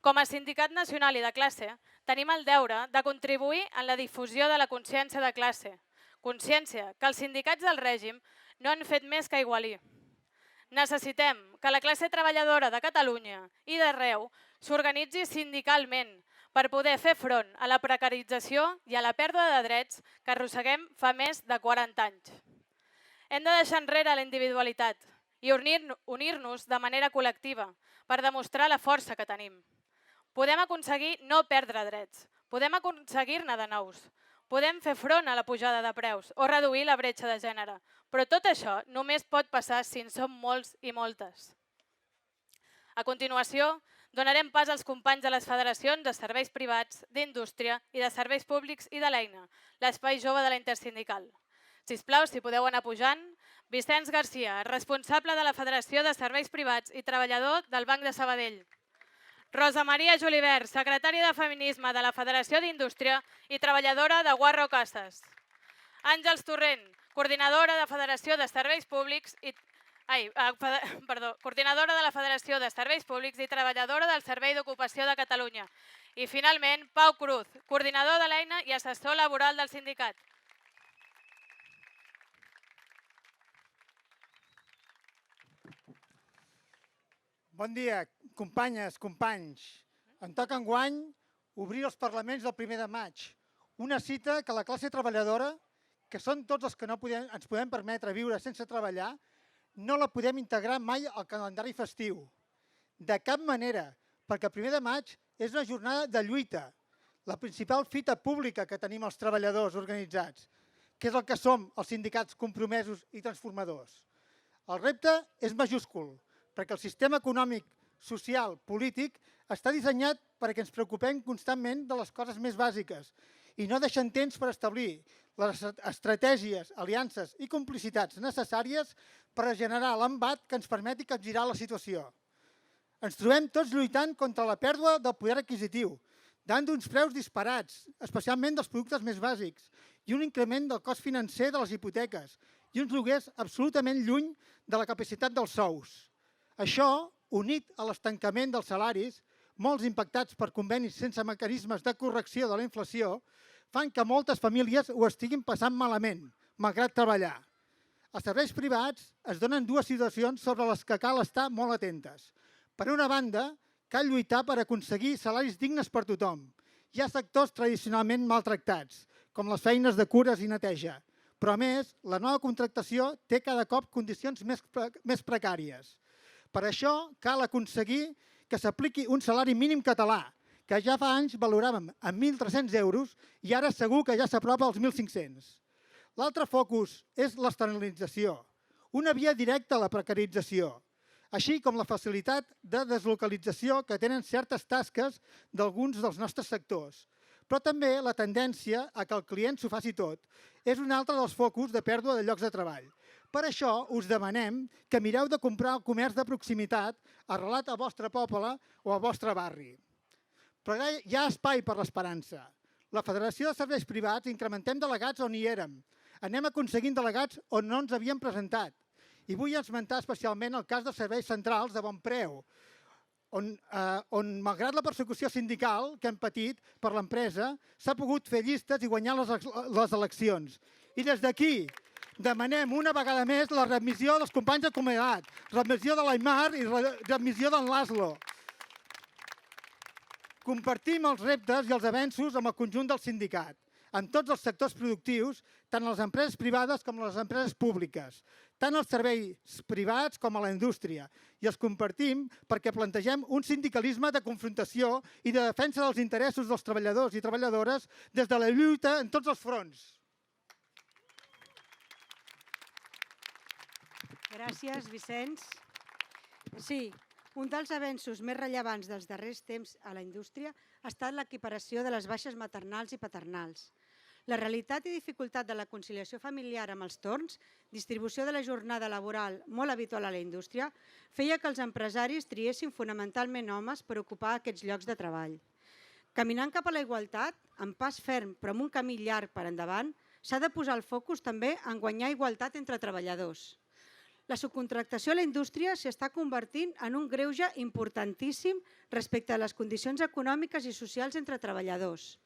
Com a sindicat nacional i de classe, tenim el deure de contribuir en la difusió de la consciència de classe, consciència que els sindicats del règim no han fet més que aigualir. Necessitem que la classe treballadora de Catalunya i d'arreu s'organitzi sindicalment per poder fer front a la precarització i a la pèrdua de drets que arrosseguem fa més de 40 anys. Hem de deixar enrere la individualitat i unir-nos de manera col·lectiva per demostrar la força que tenim. Podem aconseguir no perdre drets, podem aconseguir-ne de nous, podem fer front a la pujada de preus o reduir la bretxa de gènere, però tot això només pot passar si en som molts i moltes. A continuació, donarem pas als companys de les federacions de serveis privats, d'indústria i de serveis públics i de l'EINA, l'espai jove de la Intersindical. Sisplau, si podeu anar pujant. Vicenç Garcia, responsable de la Federació de Serveis Privats i treballador del Banc de Sabadell. Rosa Maria Julivert, secretària de Feminisme de la Federació d'Indústria i treballadora de Guarro Casas. Àngels Torrent, coordinadora de Federació de Serveis Públics i coordinadora de la Federació de Serveis Públics i treballadora del Servei d'Ocupació de Catalunya. I finalment, Pau Cruz, coordinador de l'EINA i assessor laboral del sindicat. Bon dia, companyes, companys. Em toca enguany obrir els parlaments del 1 de maig. Una cita que la classe treballadora, que són tots els que no ens podem permetre viure sense treballar, no la podem integrar mai al calendari festiu. De cap manera, perquè el 1 de maig és una jornada de lluita, la principal fita pública que tenim els treballadors organitzats, que és el que som els sindicats compromesos i transformadors. El repte és majúscul, perquè el sistema econòmic, social, polític està dissenyat perquè ens preocupem constantment de les coses més bàsiques i no deixen temps per establir les estratègies, aliances i complicitats necessàries per generar l'embat que ens permeti capgirar la situació. Ens trobem tots lluitant contra la pèrdua del poder adquisitiu, davant d'uns preus disparats, especialment dels productes més bàsics, i un increment del cost financer de les hipoteques i uns lloguers absolutament lluny de la capacitat dels sous. Això, unit a l'estancament dels salaris, molts impactats per convenis sense mecanismes de correcció de la inflació, fan que moltes famílies ho estiguin passant malament, malgrat treballar. Als serveis privats es donen dues situacions sobre les que cal estar molt atentes. Per una banda, cal lluitar per aconseguir salaris dignes per tothom. Hi ha sectors tradicionalment maltractats, com les feines de cures i neteja, però a més, la nova contractació té cada cop condicions més precàries. Per això cal aconseguir que s'apliqui un salari mínim català, que ja fa anys valoràvem en 1.300 euros i ara segur que ja s'apropa als 1.500. L'altre focus és l'externalització, una via directa a la precarització, així com la facilitat de deslocalització que tenen certes tasques d'alguns dels nostres sectors. Però també la tendència a que el client s'ho faci tot és un altre dels focus de pèrdua de llocs de treball. Per això us demanem que mireu de comprar el comerç de proximitat arrelat al vostre poble o al vostre barri. Però hi ha espai per l'esperança. La Federació de Serveis Privats incrementem delegats on hi érem. Anem aconseguint delegats on no ens havíem presentat. I vull esmentar especialment el cas dels serveis centrals de bon preu, on malgrat la persecució sindical que hem patit per l'empresa, s'ha pogut fer llistes i guanyar les eleccions. I des d'aquí demanem una vegada més la readmissió dels companys acomiadats, readmissió de l'Aimar i readmissió d'en Laszlo. Compartim els reptes i els avenços amb el conjunt del sindicat, en tots els sectors productius, tant a les empreses privades com a les empreses públiques, tant als serveis privats com a la indústria, i els compartim perquè plantegem un sindicalisme de confrontació i de defensa dels interessos dels treballadors i treballadores des de la lluita en tots els fronts. Gràcies, Vicenç. Sí, un dels avenços més rellevants dels darrers temps a la indústria ha estat l'equiparació de les baixes maternals i paternals. La realitat i dificultat de la conciliació familiar amb els torns, distribució de la jornada laboral molt habitual a la indústria, feia que els empresaris triessin fonamentalment homes per ocupar aquests llocs de treball. Caminant cap a la igualtat, amb pas ferm però amb un camí llarg per endavant, s'ha de posar el focus també en guanyar igualtat entre treballadors. La subcontractació a la indústria s'està convertint en un greuge importantíssim respecte a les condicions econòmiques i socials entre treballadors.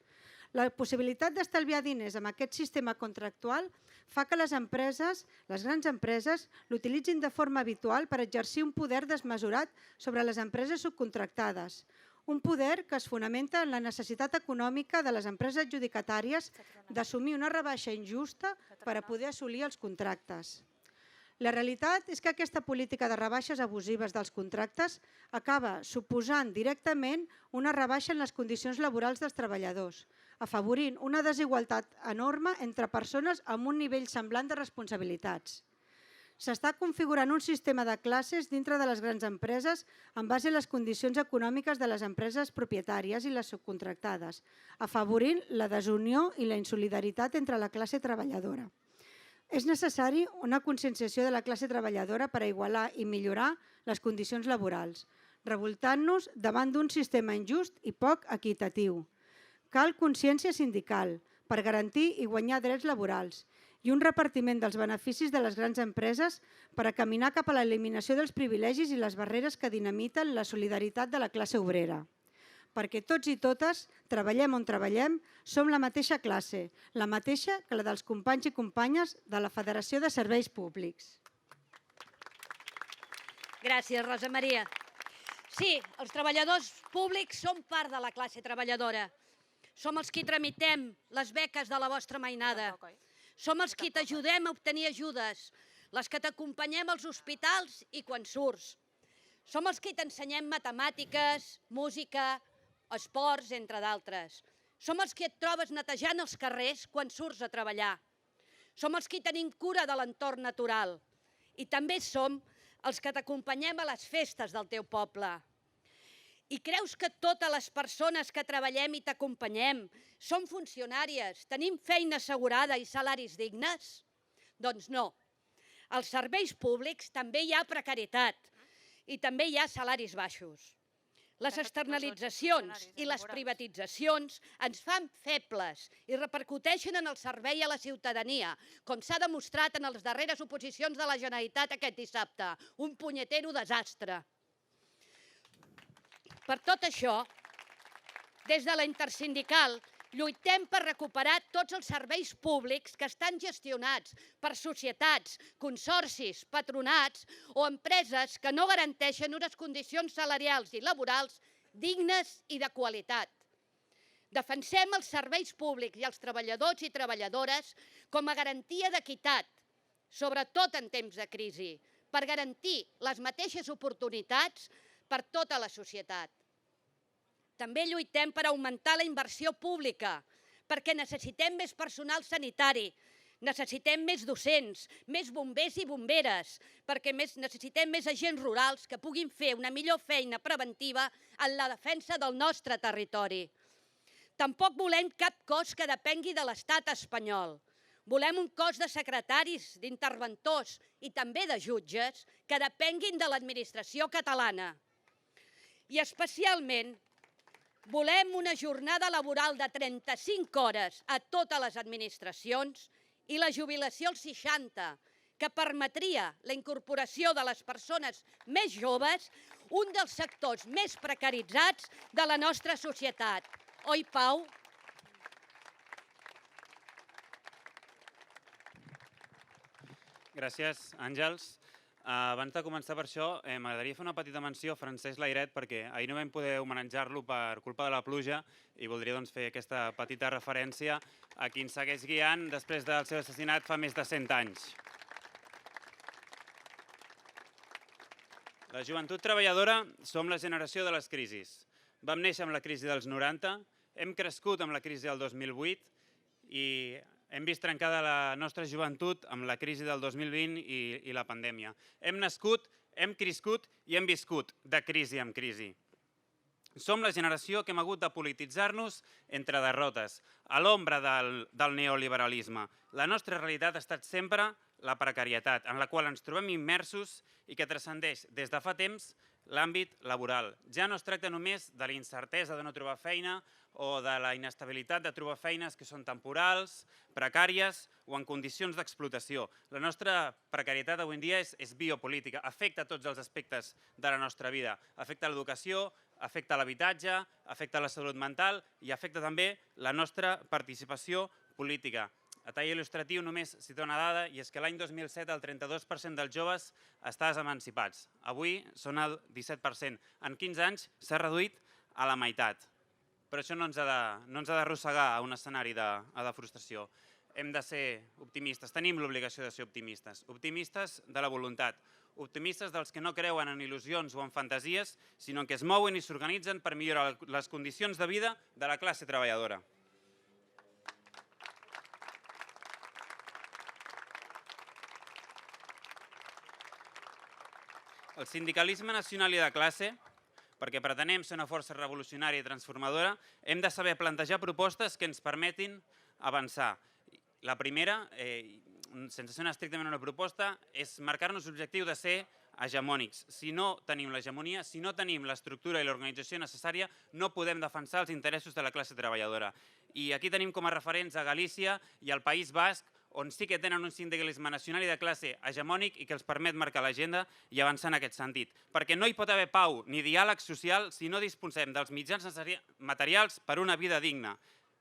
La possibilitat d'estalviar diners amb aquest sistema contractual fa que les grans empreses, l'utilitzin de forma habitual per exercir un poder desmesurat sobre les empreses subcontractades. Un poder que es fonamenta en la necessitat econòmica de les empreses adjudicatàries d'assumir una rebaixa injusta per a poder assolir els contractes. La realitat és que aquesta política de rebaixes abusives dels contractes acaba suposant directament una rebaixa en les condicions laborals dels treballadors, afavorint una desigualtat enorme entre persones amb un nivell semblant de responsabilitats. S'està configurant un sistema de classes dintre de les grans empreses en base a les condicions econòmiques de les empreses propietàries i les subcontractades, afavorint la desunió i la insolidaritat entre la classe treballadora. És necessari una conscienciació de la classe treballadora per a igualar i millorar les condicions laborals, revoltant-nos davant d'un sistema injust i poc equitatiu. Cal consciència sindical per garantir i guanyar drets laborals i un repartiment dels beneficis de les grans empreses per a caminar cap a l'eliminació dels privilegis i les barreres que dinamiten la solidaritat de la classe obrera. Perquè tots i totes, treballem on treballem, som la mateixa classe, la mateixa que la dels companys i companyes de la Federació de Serveis Públics. Gràcies, Rosa Maria. Sí, els treballadors públics som part de la classe treballadora. Som els qui tramitem les beques de la vostra mainada. Som els qui t'ajudem a obtenir ajudes, les que t'acompanyem als hospitals i quan surts. Som els qui t'ensenyem matemàtiques, música, esports, entre d'altres. Som els que et trobes netejant els carrers quan surts a treballar. Som els que tenim cura de l'entorn natural. I també som els que t'acompanyem a les festes del teu poble. I creus que totes les persones que treballem i t'acompanyem som funcionàries, tenim feina assegurada i salaris dignes? Doncs no. Als serveis públics també hi ha precarietat i també hi ha salaris baixos. Les externalitzacions i les privatitzacions ens fan febles i repercuteixen en el servei a la ciutadania, com s'ha demostrat en les darreres oposicions de la Generalitat aquest dissabte. Un punyetero desastre. Per tot això, des de la Intersindical, lluitem per recuperar tots els serveis públics que estan gestionats per societats, consorcis, patronats o empreses que no garanteixen unes condicions salarials i laborals dignes i de qualitat. Defensem els serveis públics i els treballadors i treballadores com a garantia d'equitat, sobretot en temps de crisi, per garantir les mateixes oportunitats per tota la societat. També lluitem per augmentar la inversió pública, perquè necessitem més personal sanitari, necessitem més docents, més bombers i bomberes, perquè necessitem més agents rurals que puguin fer una millor feina preventiva en la defensa del nostre territori. Tampoc volem cap cos que depengui de l'estat espanyol. Volem un cos de secretaris, d'interventors i també de jutges que depenguin de l'administració catalana. I especialment volem una jornada laboral de 35 hores a totes les administracions i la jubilació als 60, que permetria la incorporació de les persones més joves, un dels sectors més precaritzats de la nostra societat. Oi, Pau? Gràcies, Àngels. Abans de començar per això, m'agradaria fer una petita menció a Francesc Layret perquè ahir no vam poder homenatjar-lo per culpa de la pluja i voldria fer aquesta petita referència a qui ens segueix guiant després del seu assassinat fa més de 100 anys. La joventut treballadora som la generació de les crisis. Vam néixer amb la crisi dels 90, hem crescut amb la crisi del 2008 i hem vist trencada la nostra joventut amb la crisi del 2020 i la pandèmia. Hem nascut, hem crescut i hem viscut de crisi en crisi. Som la generació que hem hagut de polititzar-nos entre derrotes, a l'ombra del neoliberalisme. La nostra realitat ha estat sempre la precarietat, en la qual ens trobem immersos i que transcendeix des de fa temps l'àmbit laboral. Ja no es tracta només de la incertesa de no trobar feina o de la inestabilitat de trobar feines que són temporals, precàries o en condicions d'explotació. La nostra precarietat avui en dia és biopolítica, afecta tots els aspectes de la nostra vida. Afecta l'educació, afecta l'habitatge, afecta la salut mental i afecta també la nostra participació política. A tall il·lustratiu només cito una dada i és que l'any 2007 el 32% dels joves estaven emancipats. Avui són el 17%. En 15 anys s'ha reduït a la meitat. Però això no ens ha d'arrossegar a un escenari de frustració. Hem de ser optimistes, tenim l'obligació de ser optimistes. Optimistes de la voluntat, optimistes dels que no creuen en il·lusions o en fantasies, sinó que es mouen i s'organitzen per millorar les condicions de vida de la classe treballadora. El sindicalisme nacional i de classe, perquè pretenem ser una força revolucionària i transformadora, hem de saber plantejar propostes que ens permetin avançar. La primera, sense ser estrictament una proposta, és marcar-nos l'objectiu de ser hegemònics. Si no tenim l'hegemonia, si no tenim l'estructura i l'organització necessària, no podem defensar els interessos de la classe treballadora. I aquí tenim com a referents a Galícia i al País Basc, on sí que tenen un sindicalisme nacional i de classe hegemònic i que els permet marcar l'agenda i avançar en aquest sentit. Perquè no hi pot haver pau ni diàleg social si no disposem dels mitjans materials per una vida digna.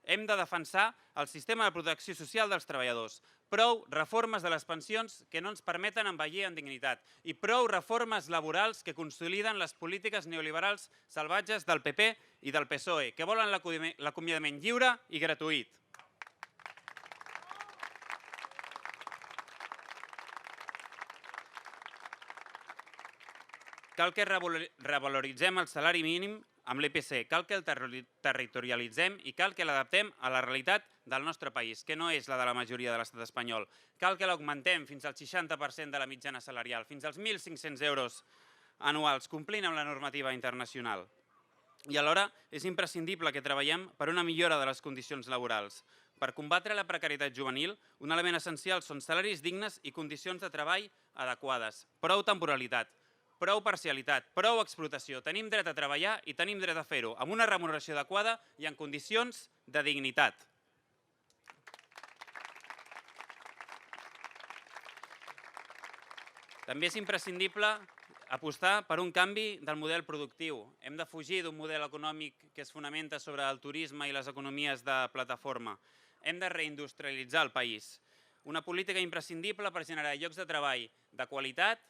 Hem de defensar el sistema de protecció social dels treballadors. Prou reformes de les pensions que no ens permeten envellir en dignitat i prou reformes laborals que consoliden les polítiques neoliberals salvatges del PP i del PSOE, que volen l'acomiadament lliure i gratuït. Cal que revaloritzem el salari mínim amb l'IPC, cal que el territorialitzem i cal que l'adaptem a la realitat del nostre país, que no és la de la majoria de l'estat espanyol. Cal que l'augmentem fins al 60% de la mitjana salarial, fins als 1.500 euros anuals, complint amb la normativa internacional. I alhora és imprescindible que treballem per una millora de les condicions laborals. Per combatre la precarietat juvenil, un element essencial són salaris dignes i condicions de treball adequades. Prou temporalitat, prou parcialitat, prou explotació. Tenim dret a treballar i tenim dret a fer-ho amb una remuneració adequada i en condicions de dignitat. També és imprescindible apostar per un canvi del model productiu. Hem de fugir d'un model econòmic que es fonamenta sobre el turisme i les economies de plataforma. Hem de reindustrialitzar el país. Una política imprescindible per generar llocs de treball de qualitat,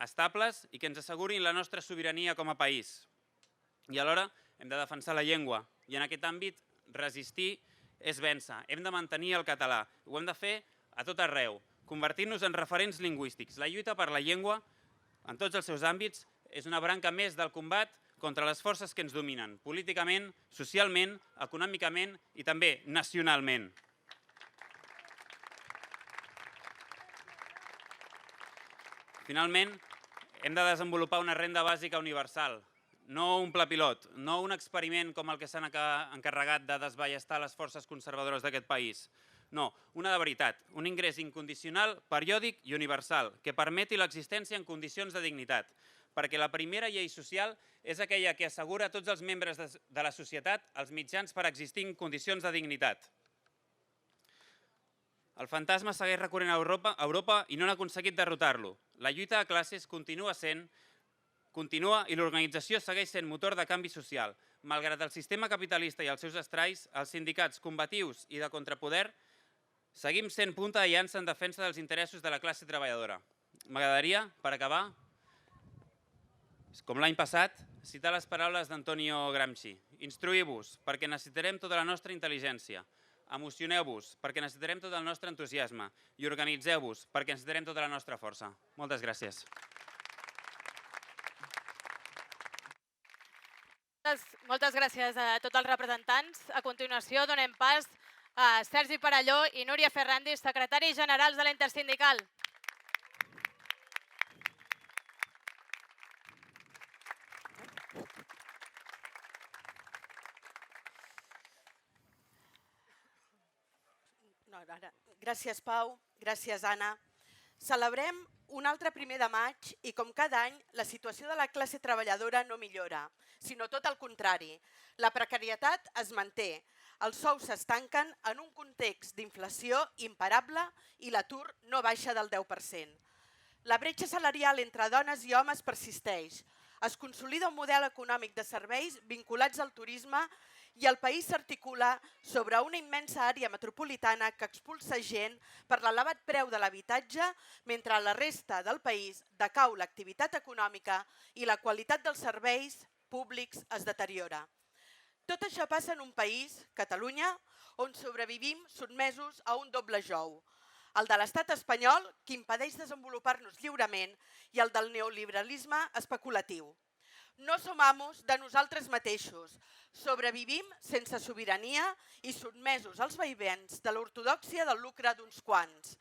estables i que ens assegurin la nostra sobirania com a país. I alhora hem de defensar la llengua i en aquest àmbit resistir és vèncer. Hem de mantenir el català. Ho hem de fer a tot arreu, convertint-nos en referents lingüístics. La lluita per la llengua en tots els seus àmbits és una branca més del combat contra les forces que ens dominen, políticament, socialment, econòmicament i també nacionalment. Finalment, hem de desenvolupar una renda bàsica universal, no un pla pilot, no un experiment com el que s'han encarregat de desballestar les forces conservadores d'aquest país. No, una de veritat, un ingrés incondicional, periòdic i universal, que permeti l'existència en condicions de dignitat, perquè la primera llei social és aquella que assegura a tots els membres de la societat els mitjans per existir en condicions de dignitat. El fantasma segueix recorrent a Europa i no han aconseguit derrotar-lo. La lluita de classes continua i l'organització segueix sent motor de canvi social. Malgrat el sistema capitalista i els seus estralls, els sindicats combatius i de contrapoder seguim sent punta de llança en defensa dels interessos de la classe treballadora. M'agradaria, per acabar, com l'any passat, citar les paraules d'Antonio Gramsci. Instruïu-vos, perquè necessitarem tota la nostra intel·ligència. Emocioneu-vos, perquè necessitarem tot el nostre entusiasme. I organitzeu-vos, perquè necessitarem tota la nostra força. Moltes gràcies. Moltes gràcies a tots els representants. A continuació donem pas a Sergi Parelló i Núria Ferrandis, secretaris generals de la Intersindical. Gràcies, Pau. Gràcies, Anna. Celebrem un altre 1er de maig i, com cada any, la situació de la classe treballadora no millora, sinó tot el contrari. La precarietat es manté, els sous s'estanquen en un context d'inflació imparable i l'atur no baixa del 10%. La bretxa salarial entre dones i homes persisteix. Es consolida un model econòmic de serveis vinculats al turisme i el país s'articula sobre una immensa àrea metropolitana que expulsa gent per l'elevat preu de l'habitatge, mentre a la resta del país decau l'activitat econòmica i la qualitat dels serveis públics es deteriora. Tot això passa en un país, Catalunya, on sobrevivim sotmesos a un doble jou. El de l'estat espanyol, que impedeix desenvolupar-nos lliurement, i el del neoliberalisme especulatiu. No som amos de nosaltres mateixos. Sobrevivim sense sobirania i sotmesos als vaivens de l'ortodòxia del lucre d'uns quants.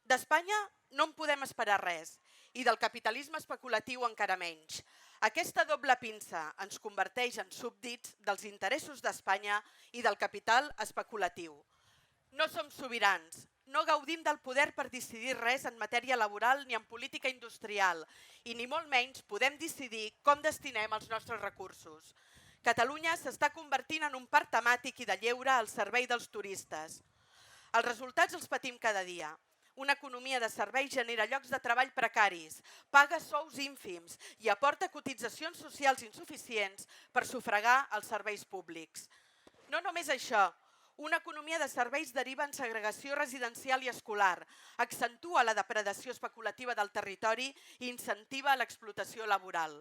D'Espanya no en podem esperar res, i del capitalisme especulatiu encara menys. Aquesta doble pinça ens converteix en súbdits dels interessos d'Espanya i del capital especulatiu. No som sobirans, no gaudim del poder per decidir res en matèria laboral ni en política industrial i ni molt menys podem decidir com destinem els nostres recursos. Catalunya s'està convertint en un parc temàtic i de lleure al servei dels turistes. Els resultats els patim cada dia. Una economia de serveis genera llocs de treball precaris, paga sous ínfims i aporta cotitzacions socials insuficients per sufragar els serveis públics. No només això, una economia de serveis deriva en segregació residencial i escolar, accentua la depredació especulativa del territori i incentiva l'explotació laboral.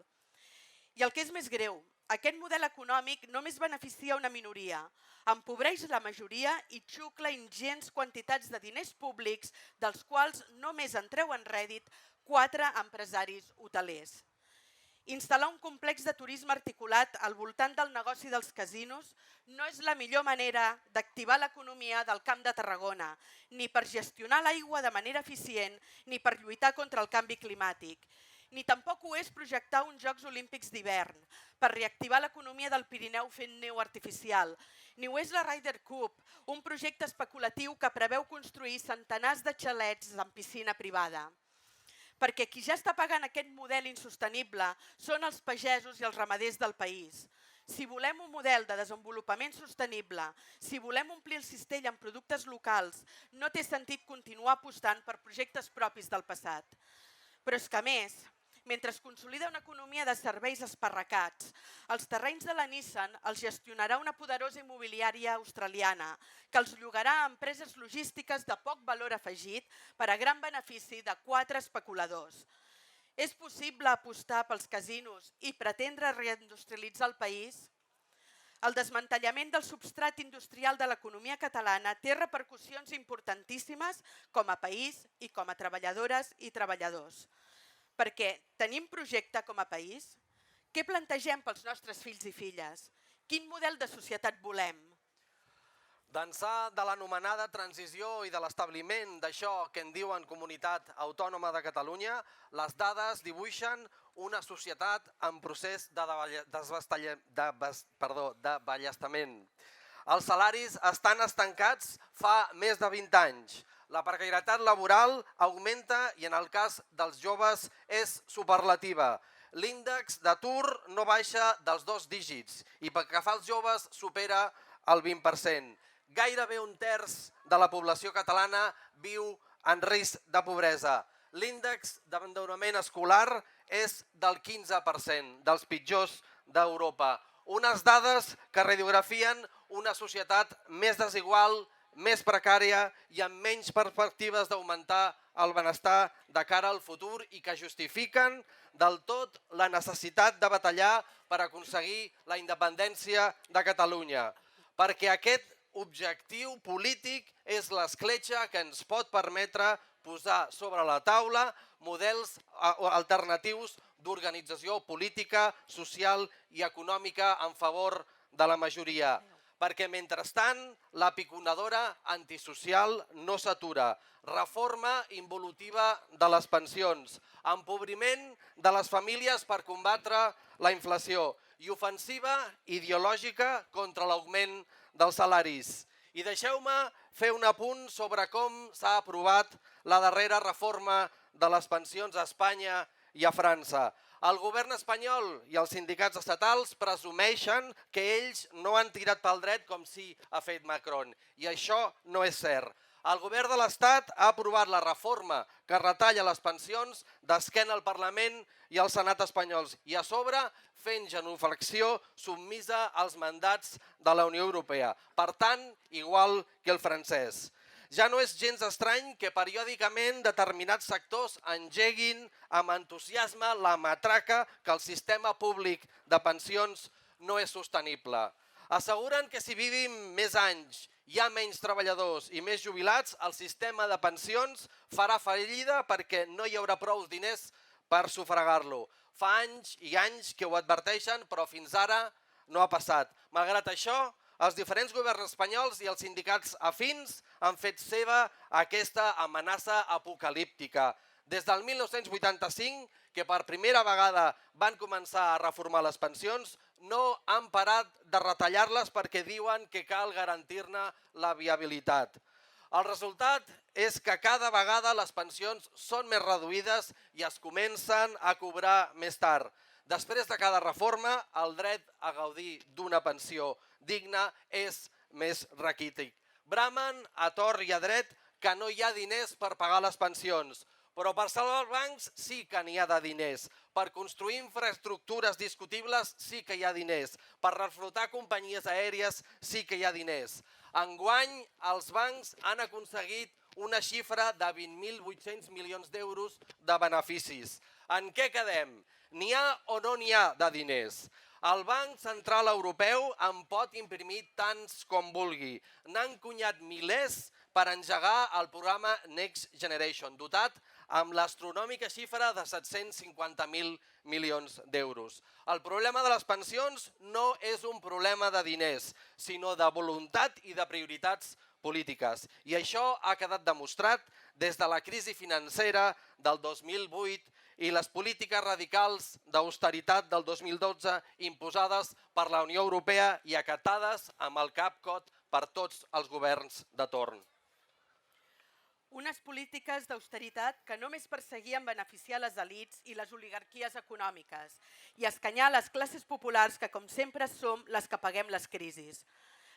I el que és més greu, aquest model econòmic només beneficia una minoria, empobreix la majoria i xucla ingents quantitats de diners públics, dels quals només en treuen rèdit 4 empresaris hotelers. Instal·lar un complex de turisme articulat al voltant del negoci dels casinos no és la millor manera d'activar l'economia del Camp de Tarragona, ni per gestionar l'aigua de manera eficient, ni per lluitar contra el canvi climàtic. Ni tampoc ho és projectar uns Jocs Olímpics d'hivern, per reactivar l'economia del Pirineu fent neu artificial. Ni ho és la Ryder Cup, un projecte especulatiu que preveu construir centenars de xalets amb piscina privada. Perquè qui ja està pagant aquest model insostenible són els pagesos i els ramaders del país. Si volem un model de desenvolupament sostenible, si volem omplir el cistell amb productes locals, no té sentit continuar apostant per projectes propis del passat. Però és que a més, mentre es consolida una economia de serveis esparracats, els terrenys de la Nissan els gestionarà una poderosa immobiliària australiana que els llogarà a empreses logístiques de poc valor afegit per a gran benefici de 4 especuladors. És possible apostar pels casinos i pretendre reindustrialitzar el país? El desmantellament del substrat industrial de l'economia catalana té repercussions importantíssimes com a país i com a treballadores i treballadors. Perquè tenim projecte com a país? Què plantegem pels nostres fills i filles? Quin model de societat volem? D'ençà de l'anomenada transició i de l'establiment d'això que en diuen Comunitat Autònoma de Catalunya, les dades dibuixen una societat en procés de desballestament. Els salaris estan estancats fa més de 20 anys. La precarietat laboral augmenta i en el cas dels joves és superlativa. L'índex d'atur no baixa dels 2 dígits i pel que fa als joves supera el 20%. Gairebé 1/3 de la població catalana viu en risc de pobresa. L'índex d'abandonament escolar és del 15%, dels pitjors d'Europa. Unes dades que radiografien una societat més desigual, més precària i amb menys perspectives d'augmentar el benestar de cara al futur i que justifiquen del tot la necessitat de batallar per aconseguir la independència de Catalunya. Perquè aquest objectiu polític és l'escletxa que ens pot permetre posar sobre la taula models alternatius d'organització política, social i econòmica en favor de la majoria. Perquè mentrestant la piconadora antisocial no s'atura. Reforma involutiva de les pensions, empobriment de les famílies per combatre la inflació i ofensiva ideològica contra l'augment dels salaris. I deixeu-me fer un apunt sobre com s'ha aprovat la darrera reforma de les pensions a Espanya i a França. El govern espanyol i els sindicats estatals presumeixen que ells no han tirat pel dret com sí ha fet Macron. I això no és cert. El govern de l'Estat ha aprovat la reforma que retalla les pensions d'esquena al Parlament i al Senat espanyols i a sobre fent genuflexió submisa als mandats de la Unió Europea. Per tant, igual que el francès. Ja no és gens estrany que periòdicament determinats sectors engeguin amb entusiasme la matraca que el sistema públic de pensions no és sostenible. Asseguren que si vivim més anys, hi ha menys treballadors i més jubilats, el sistema de pensions farà fallida perquè no hi haurà prou diners per sufragar-lo. Fa anys i anys que ho adverteixen, però fins ara no ha passat. Malgrat això, els diferents governs espanyols i els sindicats afins han fet seva aquesta amenaça apocalíptica. Des del 1985, que per primera vegada van començar a reformar les pensions, no han parat de retallar-les perquè diuen que cal garantir-ne la viabilitat. El resultat és que cada vegada les pensions són més reduïdes i es comencen a cobrar més tard. Després de cada reforma, el dret a gaudir d'una pensió digna és més raquític. Bramen a tort i a dret que no hi ha diners per pagar les pensions, però per salvar els bancs sí que n'hi ha de diners. Per construir infraestructures discutibles sí que hi ha diners. Per reflotar companyies aèries sí que hi ha diners. Enguany, els bancs han aconseguit una xifra de 20.800 milions d'euros de beneficis. En què quedem? N'hi ha o no n'hi ha de diners? El Banc Central Europeu en pot imprimir tants com vulgui. N'han encunyat milers per engegar el programa Next Generation, dotat amb l'astronòmica xifra de 750.000 milions d'euros. El problema de les pensions no és un problema de diners, sinó de voluntat i de prioritats polítiques. I això ha quedat demostrat des de la crisi financera del 2008 i les polítiques radicals d'austeritat del 2012 imposades per la Unió Europea i acatades amb el cap cot per tots els governs de torn. Unes polítiques d'austeritat que només perseguien beneficiar les elits i les oligarquies econòmiques i escanyar les classes populars que, com sempre, som les que paguem les crisis.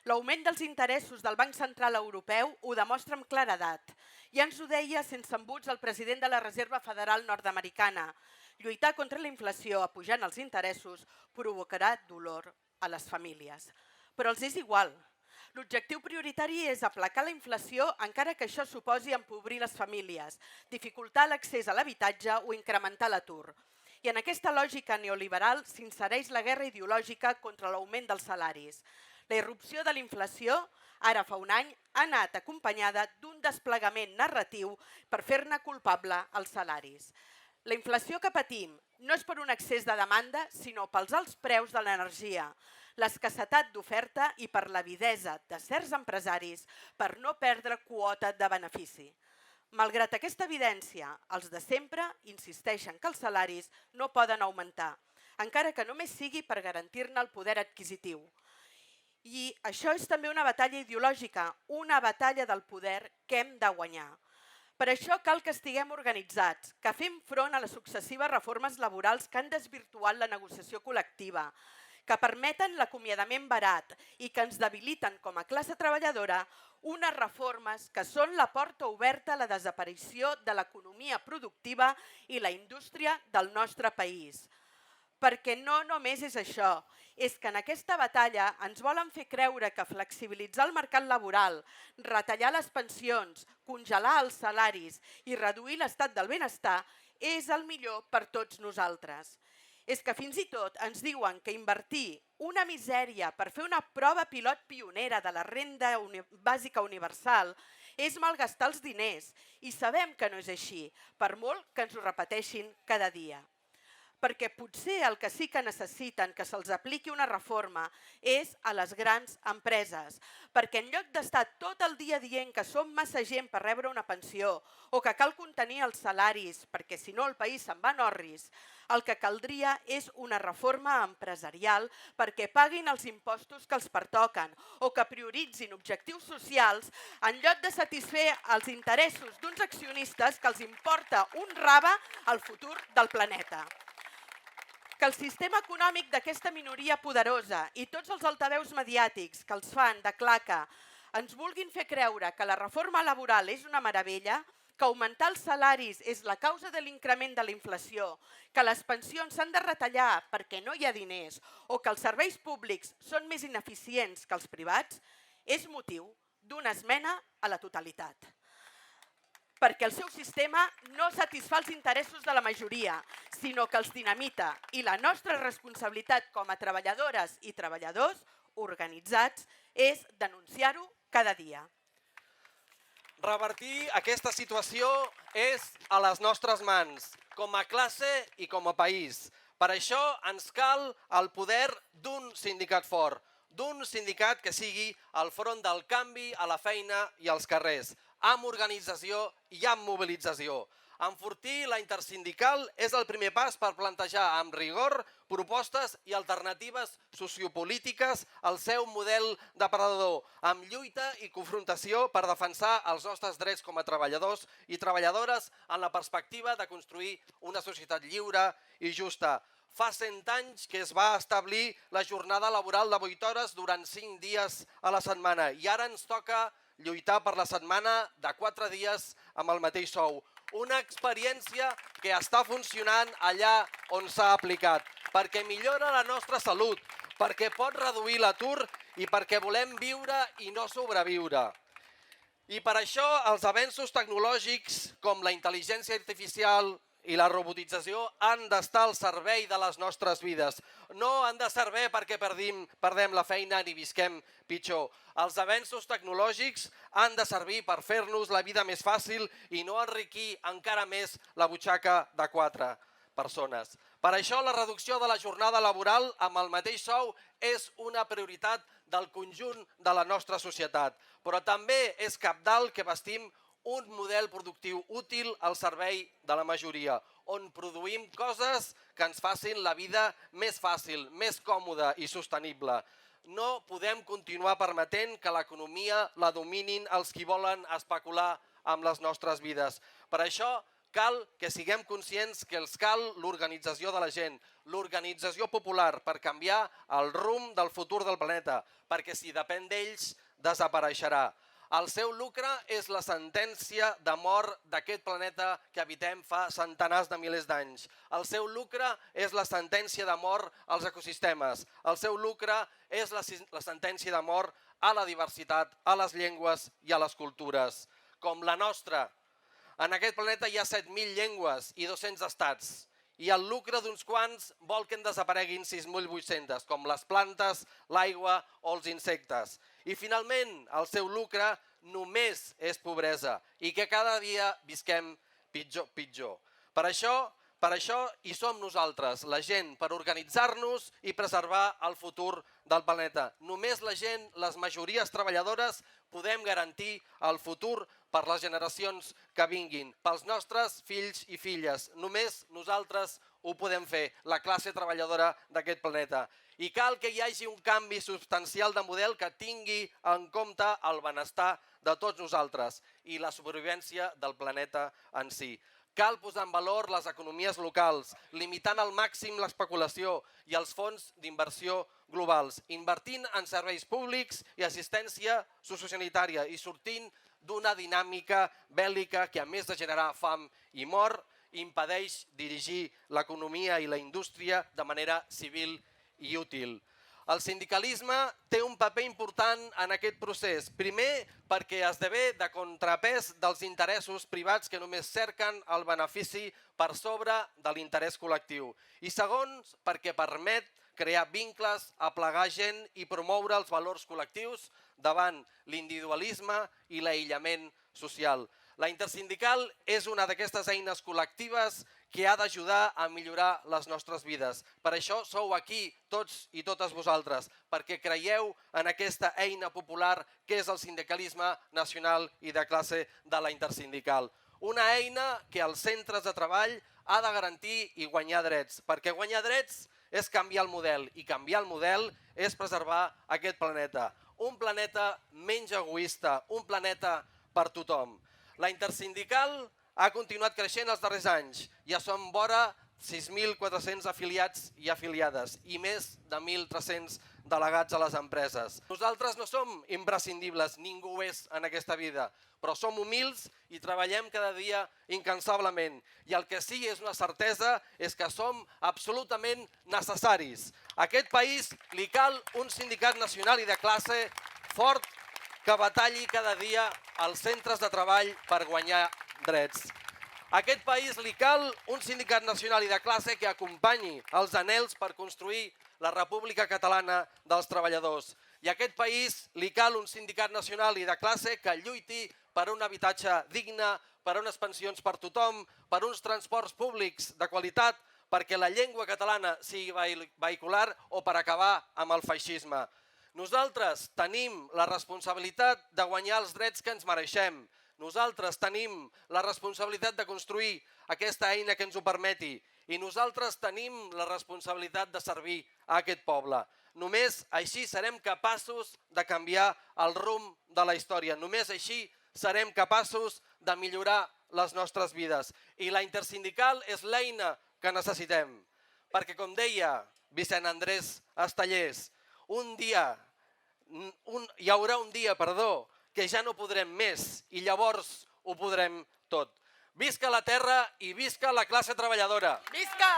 L'augment dels interessos del Banc Central Europeu ho demostra amb claredat. Ja ens ho deia sense embuts el president de la Reserva Federal nord-americana. Lluitar contra la inflació apujant els interessos provocarà dolor a les famílies. Però els és igual. L'objectiu prioritari és aplacar la inflació encara que això suposi empobrir les famílies, dificultar l'accés a l'habitatge o incrementar l'atur. I en aquesta lògica neoliberal s'insereix la guerra ideològica contra l'augment dels salaris. La irrupció de la inflació, ara fa un any, ha anat acompanyada d'un desplegament narratiu per fer-ne culpable als salaris. La inflació que patim no és per un excés de demanda, sinó pels alts preus de l'energia, l'escassetat d'oferta i per l'avidesa de certs empresaris per no perdre quota de benefici. Malgrat aquesta evidència, els de sempre insisteixen que els salaris no poden augmentar, encara que només sigui per garantir-ne el poder adquisitiu. I això és també una batalla ideològica, una batalla del poder que hem de guanyar. Per això cal que estiguem organitzats, que fem front a les successives reformes laborals que han desvirtuat la negociació col·lectiva, que permeten l'acomiadament barat i que ens debiliten com a classe treballadora, unes reformes que són la porta oberta a la desaparició de l'economia productiva i la indústria del nostre país. Perquè no només és això, és que en aquesta batalla ens volen fer creure que flexibilitzar el mercat laboral, retallar les pensions, congelar els salaris i reduir l'estat del benestar és el millor per tots nosaltres. És que fins i tot ens diuen que invertir una misèria per fer una prova pilot pionera de la renda bàsica universal és malgastar els diners i sabem que no és així, per molt que ens ho repeteixin cada dia. perquè potser el que sí que necessiten que se'ls apliqui una reforma és a les grans empreses, perquè en lloc d'estar tot el dia dient que som massa gent per rebre una pensió o que cal contenir els salaris perquè si no el país se'n va en orris, el que caldria és una reforma empresarial perquè paguin els impostos que els pertoquen o que prioritzin objectius socials en lloc de satisfer els interessos d'uns accionistes que els importa un rave al futur del planeta. Que el sistema econòmic d'aquesta minoria poderosa i tots els altaveus mediàtics que els fan de claca ens vulguin fer creure que la reforma laboral és una meravella, que augmentar els salaris és la causa de l'increment de la inflació, que les pensions s'han de retallar perquè no hi ha diners o que els serveis públics són més ineficients que els privats, és motiu d'una esmena a la totalitat. Perquè el seu sistema no satisfà els interessos de la majoria, sinó que els dinamita i la nostra responsabilitat com a treballadores i treballadors organitzats és denunciar-ho cada dia. Revertir aquesta situació és a les nostres mans, com a classe i com a país. Per això ens cal el poder d'un sindicat fort, d'un sindicat que sigui al front del canvi a la feina i als carrers, amb organització i amb mobilització. Enfortir la intersindical és el primer pas per plantejar amb rigor propostes i alternatives sociopolítiques al seu model depredador, amb lluita i confrontació per defensar els nostres drets com a treballadors i treballadores en la perspectiva de construir una societat lliure i justa. Fa 100 anys que es va establir la jornada laboral de 8 hores durant 5 dies a la setmana i ara ens toca lluitar per la setmana de 4 dies amb el mateix sou. Una experiència que està funcionant allà on s'ha aplicat, perquè millora la nostra salut, perquè pot reduir l'atur i perquè volem viure i no sobreviure. I per això els avenços tecnològics com la intel·ligència artificial i la robotització han d'estar al servei de les nostres vides. No han de servir perquè perdem la feina ni visquem pitjor. Els avenços tecnològics han de servir per fer-nos la vida més fàcil i no enriquir encara més la butxaca de 4 persones. Per això la reducció de la jornada laboral amb el mateix sou és una prioritat del conjunt de la nostra societat, però també és cabdal que bastim un model productiu útil al servei de la majoria, on produïm coses que ens facin la vida més fàcil, més còmoda i sostenible. No podem continuar permetent que l'economia la dominin els qui volen especular amb les nostres vides. Per això cal que siguem conscients que els cal l'organització de la gent, l'organització popular per canviar el rumb del futur del planeta, perquè si depèn d'ells desapareixerà. El seu lucre és la sentència de mort d'aquest planeta que habitem fa centenars de milers d'anys. El seu lucre és la sentència de mort als ecosistemes. El seu lucre és la sentència de mort a la diversitat, a les llengües i a les cultures, com la nostra. En aquest planeta hi ha 7.000 llengües i 200 estats. I el lucre d'uns quants vol que en desapareguin 6.800, com les plantes, l'aigua o els insectes. I finalment, el seu lucre només és pobresa i que cada dia visquem pitjor. Per això hi som nosaltres, la gent, per organitzar-nos i preservar el futur del planeta. Només la gent, les majories treballadores, podem garantir el futur per les generacions que vinguin, pels nostres fills i filles. Només nosaltres ho podem fer, la classe treballadora d'aquest planeta. I cal que hi hagi un canvi substancial de model que tingui en compte el benestar de tots nosaltres i la supervivència del planeta en si. Cal posar en valor les economies locals, limitant al màxim l'especulació i els fons d'inversió globals, invertint en serveis públics i assistència sociosanitària i sortint d'una dinàmica bèl·lica que, a més de generar fam i mort, impedeix dirigir l'economia i la indústria de manera civil i útil. El sindicalisme té un paper important en aquest procés. Primer, perquè esdevé de contrapès dels interessos privats que només cerquen el benefici per sobre de l'interès col·lectiu. I segon, perquè permet crear vincles, aplegar gent i promoure els valors col·lectius davant l'individualisme i l'aïllament social. La intersindical és una d'aquestes eines col·lectives que ha d'ajudar a millorar les nostres vides. Per això sou aquí, tots i totes vosaltres, perquè creieu en aquesta eina popular que és el sindicalisme nacional i de classe de la intersindical. Una eina que als centres de treball ha de garantir i guanyar drets, perquè guanyar drets és canviar el model, i canviar el model és preservar aquest planeta. Un planeta menys egoista, un planeta per tothom. La intersindical ha continuat creixent els darrers anys. Ja som vora 6.400 afiliats i afiliades i més de 1.300 delegats a les empreses. Nosaltres no som imprescindibles, ningú ho és en aquesta vida, però som humils i treballem cada dia incansablement. I el que sí és una certesa és que som absolutament necessaris. A aquest país li cal un sindicat nacional i de classe fort que batalli cada dia als centres de treball per guanyar drets. A aquest país li cal un sindicat nacional i de classe que acompanyi els anhels per construir la República Catalana dels treballadors. I a aquest país li cal un sindicat nacional i de classe que lluiti per un habitatge digne, per unes pensions per tothom, per uns transports públics de qualitat, perquè la llengua catalana sigui vehicular o per acabar amb el feixisme. Nosaltres tenim la responsabilitat de guanyar els drets que ens mereixem. Nosaltres tenim la responsabilitat de construir aquesta eina que ens ho permeti i nosaltres tenim la responsabilitat de servir a aquest poble. Només així serem capaços de canviar el rumb de la història. Només així serem capaços de millorar les nostres vides. I la intersindical és l'eina que necessitem. Perquè, com deia Vicent Andrés Estellés, hi haurà un dia, que ja no podrem més i llavors ho podrem tot. Visca la terra i visca la classe treballadora! Visca!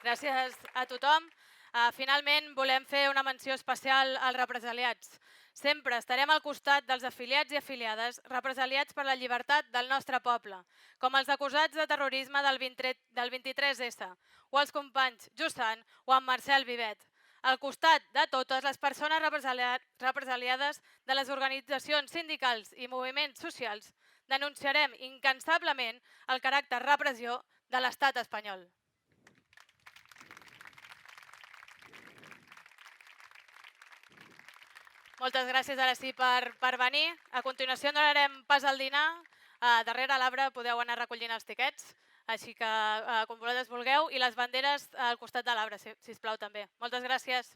Gràcies a tothom. Finalment, volem fer una menció especial als represaliats. Sempre estarem al costat dels afiliats i afiliades represaliats per la llibertat del nostre poble, com els acusats de terrorisme del 23S, o els companys Jusan o en Marcel Vivet. Al costat de totes les persones represaliades de les organitzacions sindicals i moviments socials, denunciarem incansablement el caràcter repressió de l'estat espanyol. Moltes gràcies ara sí per venir. A continuació donarem pas al dinar. Darrere l'arbre podeu anar recollint els tiquets, així que com vosaltres vulgueu, i les banderes al costat de l'arbre, sisplau també. Moltes gràcies.